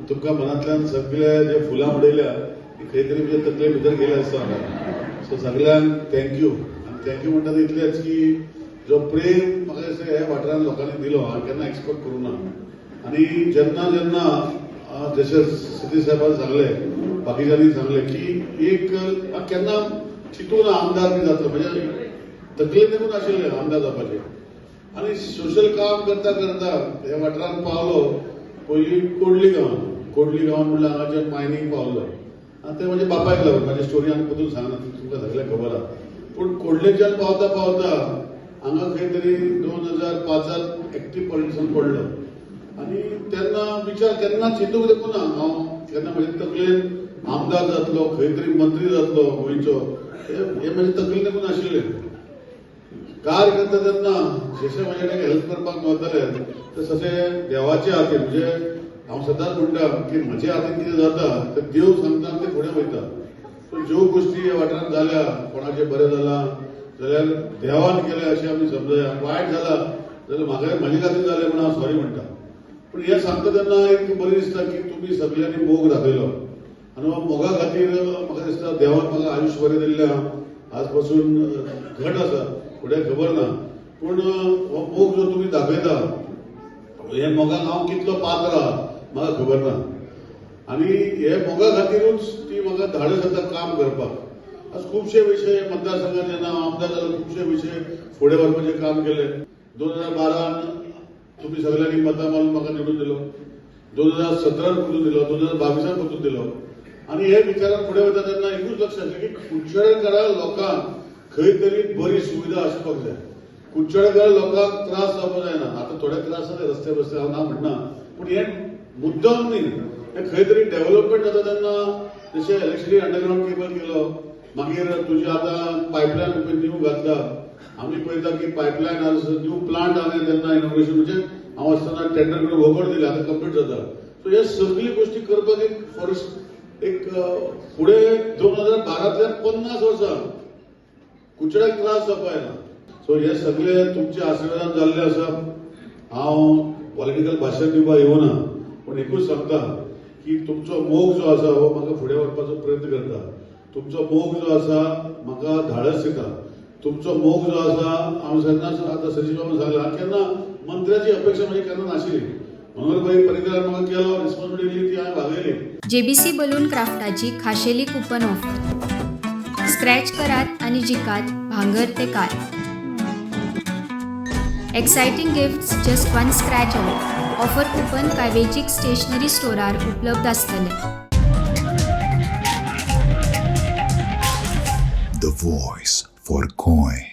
तुमकां मनांतल्यान सगळे जे फुलां उडयल्या ती खंय तरी म्हणजे तकले भितर गेले आसता. सो सगळ्यांक थँक्यू. आनी थँक्यू म्हणटा ते इतलेंच की जो प्रेम म्हाका दिसता ह्या वाठारांत लोकांनी दिलो हांवें केन्ना एक्सपेक्ट करूं ना. आनी जेन्ना जेन्ना जशें सतीश साहेबान सांगलें, बाकीच्यांनी सांगलें की एक केन्ना चिंतून आमदार बी जातलो म्हणजे तकलेन देखून आशिल्लें आमदार जावपाचें. आनी सोशल काम करता करता ह्या वाठारांत पावलो. पयलीं कोडली गांवांत म्हणल्यार हांगाचें मायनींग पावलो. आनी तें म्हज्या बापायक लागून म्हाजी स्टोरी हांवें परतून सांगना ती तुमकां सगळ्यांक खबर आहा. पूण कोडलेच्यान पावता पावता हांगा खंय तरी 2005 एक्टीव पॉलिटिक्सान पडलो. आनी तेन्ना विचार केन्ना चिंतूंक देखून ना हांव केन्ना म्हज्या तकलेन आमदार जातलो, खंय तरी मंत्री जातलो गोंयचो, हे म्हज्या तकलेन देखून आशिल्लें. कार्य करता तेन्ना जशें म्हजे कडेन हेल्प करपाक वताले तशें देवाचे हातीन म्हणजे हांव सदांच म्हणटा की म्हज्या हातीन कितें जाता तें देव सांगता तें फुडें वयता. पूण ज्यो गोश्टी ह्या वाठारांत जाल्या, कोणाचें बरें जालां जाल्यार देवान केलें अशें आमी समजया. वायट जालां जाल्यार म्हाजे खातीर जालें म्हणून हांव सॉरी म्हणटा. पूण हें सांगता तेन्ना एक बरें दिसता की तुमी सगळ्यांनी मोग दाखयलो. आनी हो मोगा खातीर म्हाका दिसता देवान म्हाका आयुश्य बरें दिल्लें आज पासून घट आसा, फुडें खबर ना. पूण हो मोग जो तुमी दाखयता हे मोगाक हांव कितलो पात्र आहा म्हाका खबर ना. आनी हे मोगा खातीरूच ती म्हाका धाडस जाता काम करपाक. आज खुबशे विशय मतदारसंघात जेन्ना हांव आमदार जालो खुबशे विशय फुडें व्हरपाचें काम केलें. 2012 तुमी सगळ्यांनी मतां मारून म्हाका निवडून दिलो. 2017 परतून दिलो, 2022 परतून दिलो. आनी हे विचारान फुडें वता तेन्ना एकूच लक्ष आसलें की कुडचडेकारा लोकांक खंय तरी बरी सुविधा आसपाक जाय. कुडचडेकारा लोकांक त्रास जावपाक जायना. आतां थोडे त्रास जाता रस्ते बस्ते हांव ना म्हणना, पूण हे मुद्दम न्ही. हे खंय तरी डेव्हलपमेंट जाता तेन्ना जशें इलेक्ट्रिसिटी अंडरग्राउंड केबल केलो, मागीर तुजी आतां पायपलायन न्यू घातला. आमी पळयता की पायपलायन न्यू प्लांट हांवें तेन्ना इनॉग्रेशन म्हणजे हांव आसतना टेंडर करून वगड दिली, आतां कंप्लीट जाता. सो हे सगळी गोश्टी करपाक एक फॉरेस्ट एक फुडें 2012तल्यान 50 वर्सां कुडचड्याक त्रास जावपाक येना. सो हे सगळे तुमच्या आशिर्वादान जाल्ले आसा. हांव पॉलिटिकल भाशण दिवपाक येवना, पूण एकूच सांगता की तुमचो मोग जो आसा हो म्हाका फुडें व्हरपाचो प्रयत्न करता. तुमचो मोग जो आसा म्हाका धाडस दिता. तुमचो मोग जो आसा हांव सदांच आतां सतीश बाबा सांगलें हांव केन्ना मंत्र्याची अपेक्षा म्हजी केन्ना नाशिल्ली. मनोहरभाई पर्रीकारान म्हाका केलो रिस्पॉन्सिबिलिटी ती हांवें भागयली. जेबीसी बलून क्राफ्टाची खाशेली कुपन ऑफर. स्क्रॅच करात आणि जिकात भांगर ते car. Exciting gifts just one scratch away. Offer coupon काय वेंचीक स्टेशनरी स्टोरार उपलब्ध आसतले. The voice for Goy.